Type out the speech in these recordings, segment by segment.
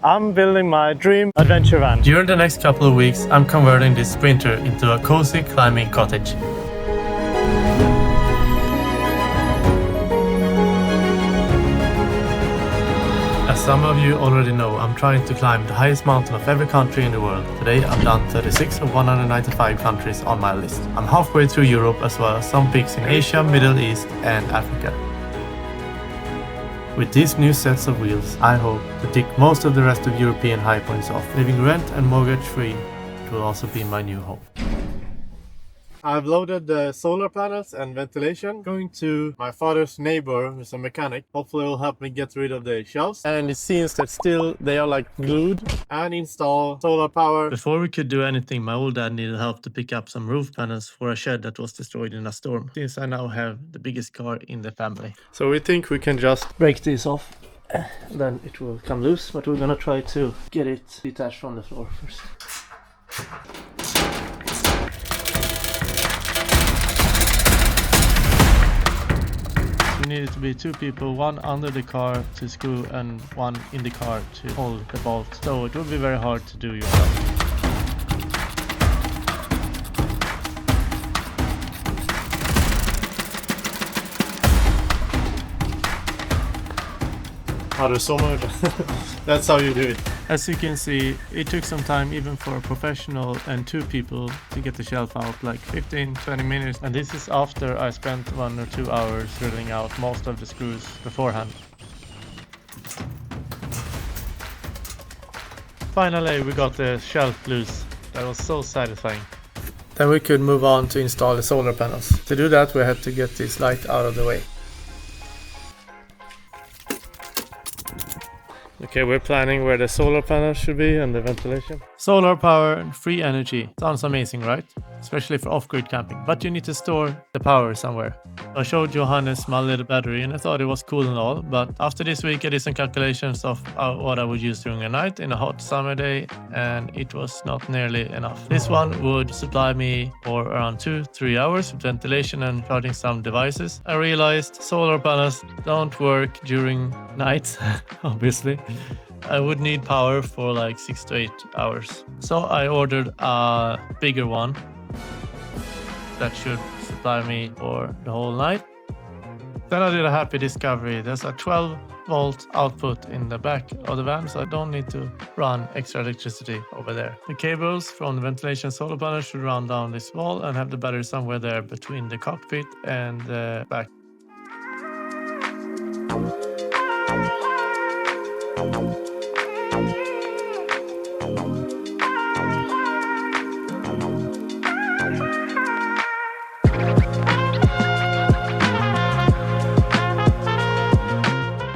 I'm building my dream adventure van. During the next couple of weeks, I'm converting this Sprinter into a cozy climbing cottage. As some of you already know, I'm trying to climb the highest mountain of every country in the world. Today I've done 36 of 195 countries on my list. I'm halfway through Europe as well as some peaks in Asia, Middle East and Africa. With these new sets of wheels, I hope to tick most of the rest of European high points off. Living rent and mortgage free, it will also be my new home. I've loaded the solar panels and ventilation. Going to my father's neighbor, who's a mechanic. Hopefully it'll help me get rid of the shelves. And it seems that still they are like glued. And install solar power. Before we could do anything, my old dad needed help to pick up some roof panels for a shed that was destroyed in a storm. Since I now have the biggest car in the family. So we think we can just break this off. Then it will come loose, but we're gonna try to get it detached from the floor first. We needed to be two people, one under the car to screw and one in the car to hold the bolt. So it would be very hard to do yourself. That's how you do it. As you can see, it took some time even for a professional and two people to get the shelf out, like 15-20 minutes. And this is after I spent 1 or 2 hours drilling out most of the screws beforehand. Finally, we got the shelf loose. That was so satisfying. Then we could move on to install the solar panels. To do that, we had to get this light out of the way. Okay, we're planning where the solar panels should be and the ventilation. Solar power and free energy. Sounds amazing, right? Especially for off-grid camping. But you need to store the power somewhere. I showed Johannes my little battery and I thought it was cool and all. But after this week I did some calculations of what I would use during a night in a hot summer day. And it was not nearly enough. This one would supply me for around 2-3 hours with ventilation and charging some devices. I realized solar panels don't work during nights, obviously. I would need power for like 6 to 8 hours. So I ordered a bigger one that should supply me for the whole night. Then I did a happy discovery. There's a 12-volt output in the back of the van, so I don't need to run extra electricity over there. The cables from the ventilation solar panel should run down this wall and have the battery somewhere there between the cockpit and the back.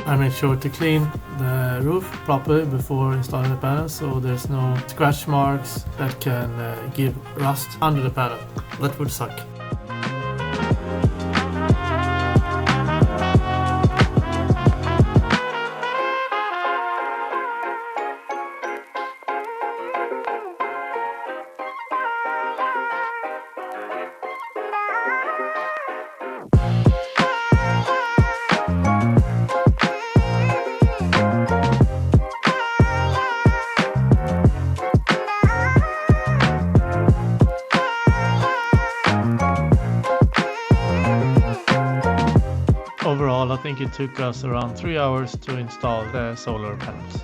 I made sure to clean the roof properly before installing the panel, so there's no scratch marks that can give rust under the panel. That would suck. Overall, I think it took us around 3 hours to install the solar panels.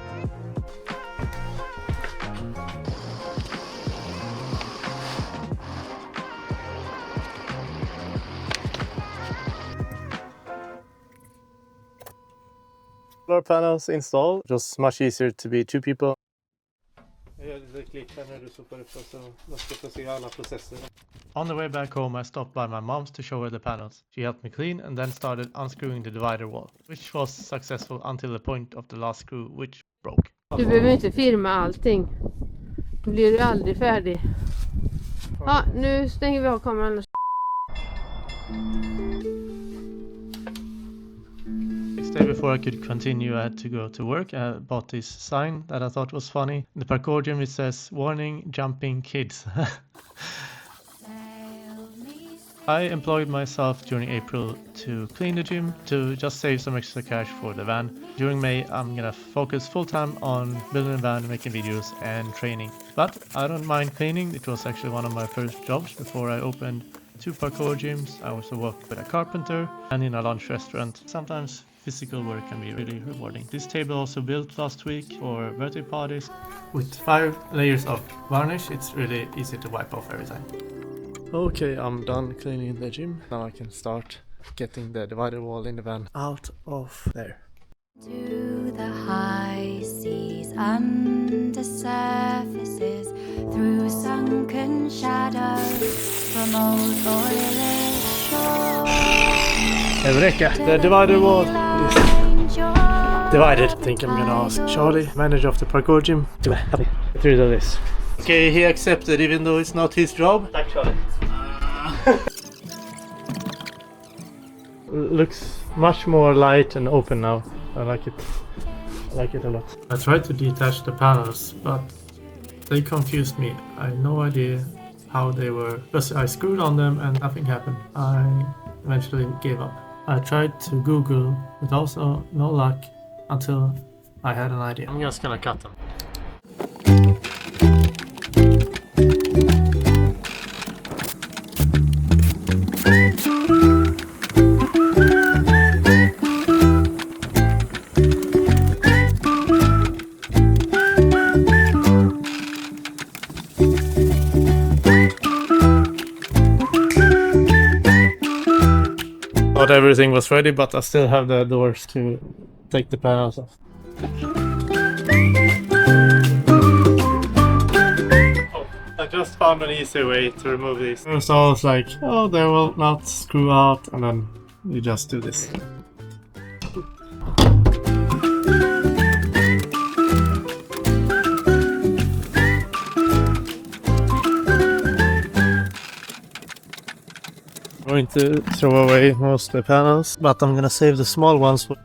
Solar panels installed. It was much easier to be two people. On the way back home, I stopped by my mom's to show her the panels. She helped me clean and then started unscrewing the divider wall, which was successful until the point of the last screw, which broke. Du behöver inte filma allting. Då blir du aldrig färdig. Ja, nu stänger vi av kameran. Next day before I could continue, I had to go to work. I bought this sign that I thought was funny. In the parkour it says, "Warning, jumping kids." I employed myself during April to clean the gym to just save some extra cash for the van. During May, I'm gonna focus full time on building the van, making videos and training. But I don't mind cleaning. It was actually one of my first jobs before I opened 2 parkour gyms. I also worked with a carpenter and in a lunch restaurant. Sometimes physical work can be really rewarding. This table also built last week for birthday parties. With 5 layers of varnish, it's really easy to wipe off every time. Okay, I'm done cleaning the gym. Now I can start getting the divider wall in the van out of there. To the high seas, under surfaces, through sunken shadows, from old boilish shore. Eureka! The divider wall is divided. I think I'm gonna ask Charlie, manager of the parkour gym, to help me get rid of this. Okay, he accepted even though it's not his job. Tack Charlie. Looks much more light and open now. I like it. I like it a lot. I tried to detach the panels, but they confused me. I had no idea how they were. Because I screwed on them and nothing happened. I eventually gave up. I tried to Google, but also no luck until I had an idea. I'm just gonna cut them. Not everything was ready, but I still have the doors to take the panels off. Oh, I just found an easy way to remove these. So I was like, oh, they will not screw out, and then you just do this. I'm going to throw away most of the panels, but I'm gonna save the small ones for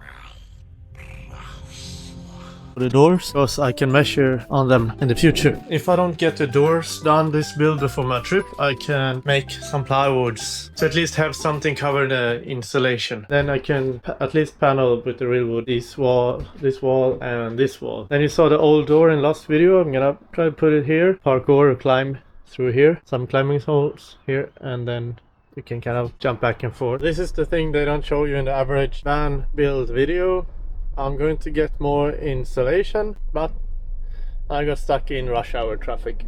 the doors, because I can measure on them in the future. If I don't get the doors done this build before my trip, I can make some plywoods to at least have something cover the installation. Then I can at least panel with the real wood this wall, and this wall. Then you saw the old door in last video. I'm gonna try to put it here, parkour, climb through here, some climbing holes here, and then you can kind of jump back and forth. This is the thing they don't show you in the average van build video. I'm going to get more installation, but I got stuck in rush hour traffic.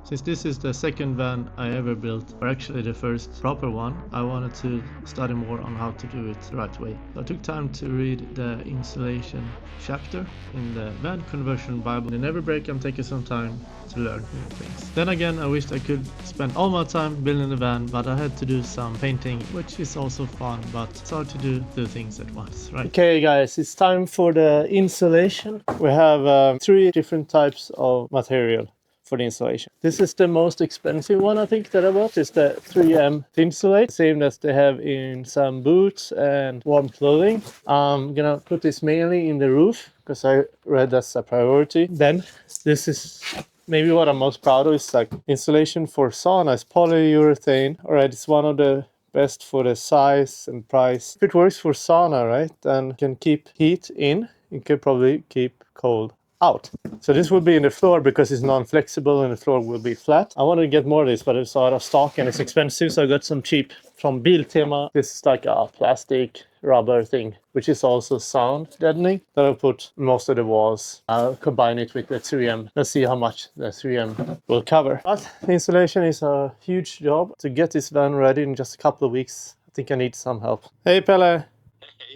Since this is the second van I ever built, or actually the first proper one, I wanted to study more on how to do it the right way. So I took time to read the installation chapter in the van conversion Bible. In every break I'm taking some time to learn new things. Then again, I wished I could spend all my time building the van, but I had to do some painting, which is also fun, but it's hard to do two things at once, right? Okay guys, it's time for the installation. We have 3 different types of material for the installation. This is the most expensive one I think that I bought. It's the 3M Thinsulate, same as they have in some boots and warm clothing. I'm gonna put this mainly in the roof because I read that's a priority. Then this is maybe what I'm most proud of, is like insulation for sauna. It's polyurethane. Alright, it's one of the best for the size and price. If it works for sauna, right, then can keep heat in, it can probably keep cold out. So this will be in the floor because it's non-flexible and the floor will be flat. I wanted to get more of this, but it's out of stock and it's expensive, so I got some cheap from Biltema. This is like a plastic rubber thing, which is also sound deadening. Then I'll put most of the walls. I'll combine it with the 3M. Let's see how much the 3M will cover. But the installation is a huge job. To get this van ready in just a couple of weeks, I think I need some help. Hey Pelle!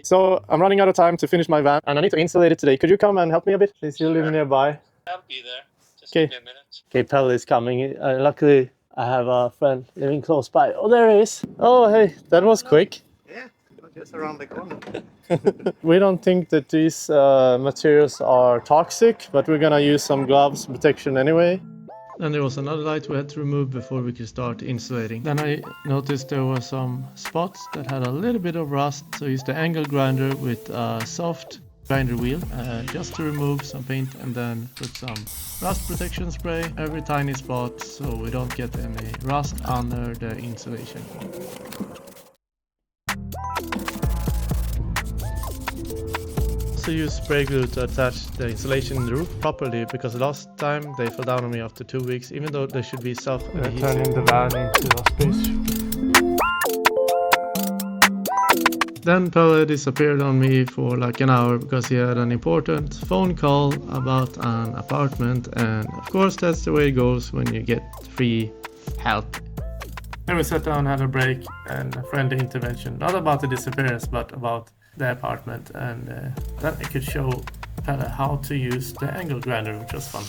So I'm running out of time to finish my van and I need to insulate it today. Could you come and help me a bit? Since you live nearby. I'll be there. Just Okay. give me a minute. Okay, Pelle is coming. Luckily, I have a friend living close by. Oh, there he is. Oh, hey, that was quick. Yeah, just around the corner. We don't think that these materials are toxic, but we're gonna use some gloves protection anyway. And there was another light we had to remove before we could start insulating. Then I noticed there were some spots that had a little bit of rust, so I used the angle grinder with a soft grinder wheel just to remove some paint and then put some rust protection spray every tiny spot so we don't get any rust under the insulation. Also use spray glue to attach the insulation in the roof properly, because last time they fell down on me after 2 weeks, even though they should be self-adhesive. Turning the van into a space. Then Pelle disappeared on me for like an hour because he had an important phone call about an apartment, and of course that's the way it goes when you get free help. Then we sat down, had a break and a friendly intervention, not about the disappearance but about the apartment, and then I could show Pelle how to use the angle grinder, which was fun.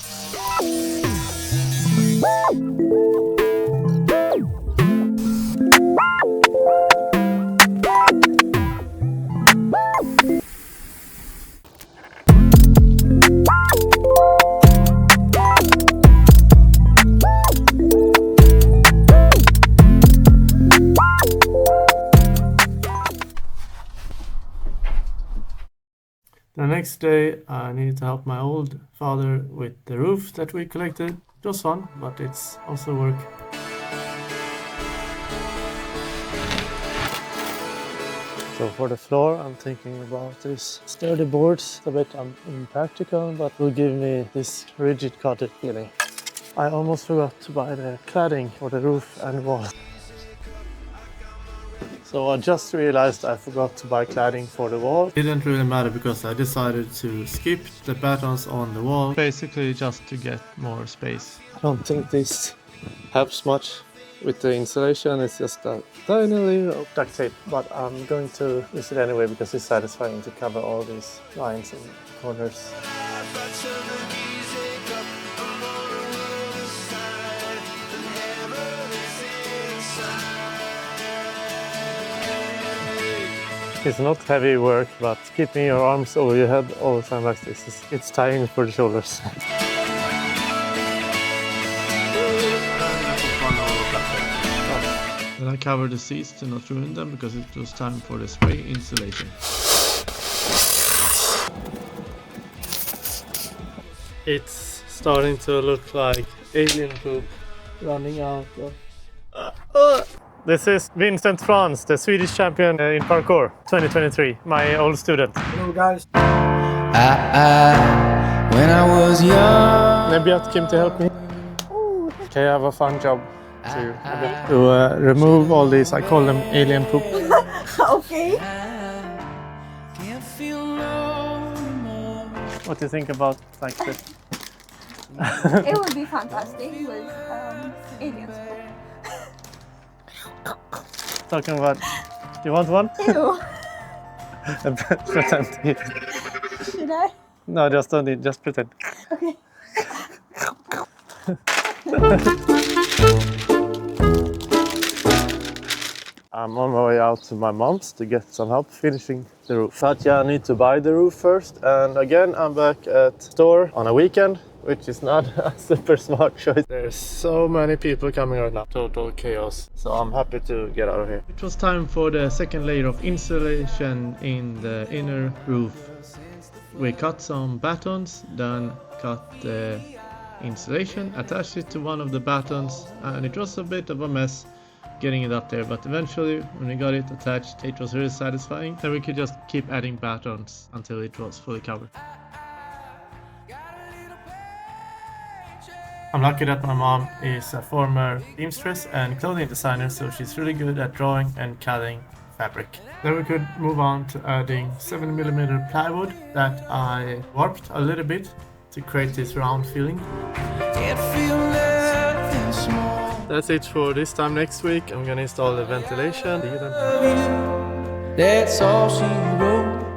The next day I needed to help my old father with the roof that we collected. It was fun, but it's also work. So for the floor I'm thinking about these sturdy boards. It's a bit impractical, but will give me this rigid cottage feeling. I almost forgot to buy the cladding for the roof and wall. So I just realized I forgot to buy cladding for the wall. It didn't really matter because I decided to skip the battens on the wall. Basically just to get more space. I don't think this helps much with the insulation. It's just a tiny layer of duct tape. But I'm going to use it anyway because it's satisfying to cover all these lines and corners. It's not heavy work, but keeping your arms over your head all the time like this, it's tiring for the shoulders. Then I covered the seats to not ruin them because it was time for the spray insulation. It's starting to look like alien poop running out of... This is Vincent Frans, the Swedish champion in parkour 2023, my old student. Hello guys. When I was young. Nebiat came to help me. Okay, I have a fun job to remove all these, I call them alien poop. Okay. What do you think about like this? It would be fantastic with aliens. Talking about, you want one? Ew. Pretend to eat. Should I? No, just don't eat, just pretend. Okay. I'm on my way out to my mom's to get some help finishing the roof. Satya, I need to buy the roof first, and again I'm back at store on a weekend, which is not a super smart choice. There's so many people coming right now, total chaos. So I'm happy to get out of here. It was time for the second layer of insulation in the inner roof. We cut some battens, then cut the insulation, attached it to one of the battens, and it was a bit of a mess getting it up there, but eventually when we got it attached it was really satisfying. Then we could just keep adding battens until it was fully covered. I'm lucky that my mom is a former seamstress and clothing designer, so she's really good at drawing and cutting fabric. Then we could move on to adding 7mm plywood that I warped a little bit to create this round feeling. That's it for this time. Next week I'm gonna install the ventilation. That's all she wrote.